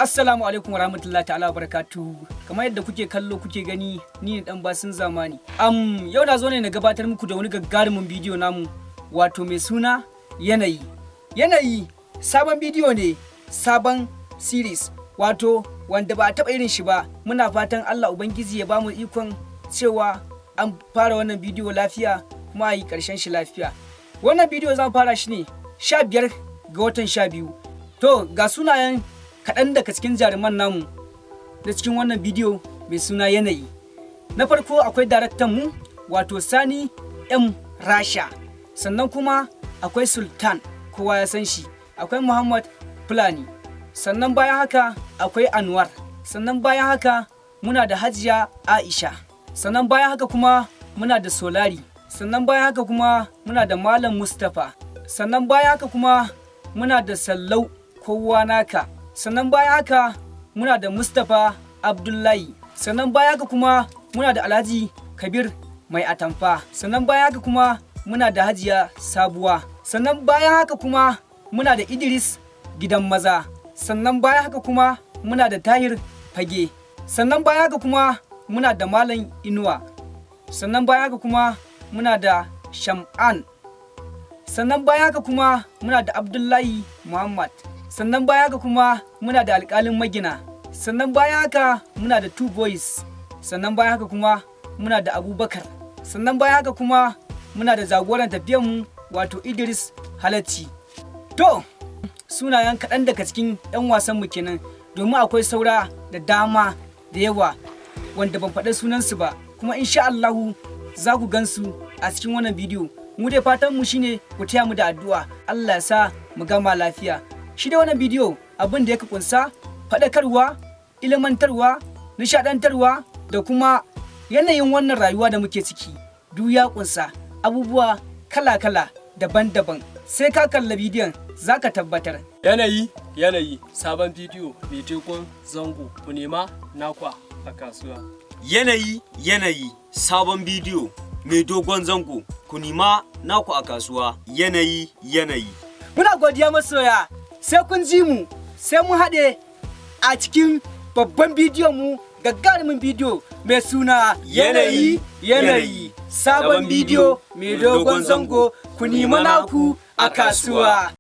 Assalamu alaikum warahmatullahi ta'ala barakatuhu. Kamar yadda kuke kallo kuke gani, ni ne dan basin zamani. Yau na zo ne na gabatar muku da wani gagarumin bidiyo namu, wato mai suna Yanayi. Yanayi sabon bidiyo ne, sabon series, wato wanda ba a taɓa irin shi ba. Muna fatan Allah Ubangiji ya bamu ikon cewa an fara wannan bidiyo lafiya kuma a yi ƙarshen shi lafiya. Wannan bidiyo zan fara shi ne 15 ga watan 12. To ga sunayen kaɗan daga cikin jaruman namu da cikin wannan bidiyo mai suna Yanayi. Na farko akwai daraktan mu wato Sani M Rasha, sannan kuma akwai Sultan, kowa ya san shi, akwai Muhammad Fulani, sannan bayan haka akwai Anwar, sannan bayan haka muna da Hajiya Aisha, sannan bayan haka kuma muna da Solari, sannan bayan haka kuma muna da Malam Mustapha, sannan bayan haka kuma muna da Sallau kowa naka, sannan bayan haka muna da Mustapha Abdullahi, sannan bayan haka kuma muna da Alhaji Kabir Mai Atamfa, sannan bayan haka kuma muna da Hajiya Sabuwa, sannan bayan haka kuma muna da Idris Gidan Maza, sannan bayan haka kuma muna da Tahir Fage, sannan bayan haka kuma muna da Malam Inuwa, sannan bayan haka kuma muna da Sham'an, sannan bayan haka kuma muna da Abdullahi Muhammad, sannan bayan haka kuma muna da Alƙalin Magina, sannan bayan haka muna da Two Boys, sannan bayan haka kuma muna da Abubakar, sannan bayan haka kuma muna da jagoran tafiyanmu wato Idris Halacci. To sunayen kaɗan daga cikin 'yan wasanmu kenan, domin akwai saura da dama da yawa wanda ban faɗi sunansu ba, kuma insha Allahu za ku gansu a cikin wannan bidiyo. Mu dai fatanmu shine ku taya mu da addu'a, Allah ya sa mu gama lafiya. Shi da wannan bidiyo abin da ya kunsa faɗakarwa, ilmantarwa, nishaɗantarwa da kuma yanayin wannan rayuwa da muke ciki. Duk ya kunsa abubuwa kala-kala daban-daban. Sai ka kalla bidiyon za ka tabbatar. Yanayi sabon bidiyo mai dogon zango, ku nema naku a kasuwa. Yanayi sabon bidiyo mai dogon zango, ku nema naku a kasuwa. Yanayi. Muna godiya masoya, sai kun ji mu, sai mu haɗe a cikin babban bidiyon mu, gagarumin bidiyo mai suna Yanayi sabon bidiyo mai dogon zango, ku nema naku a kasuwa.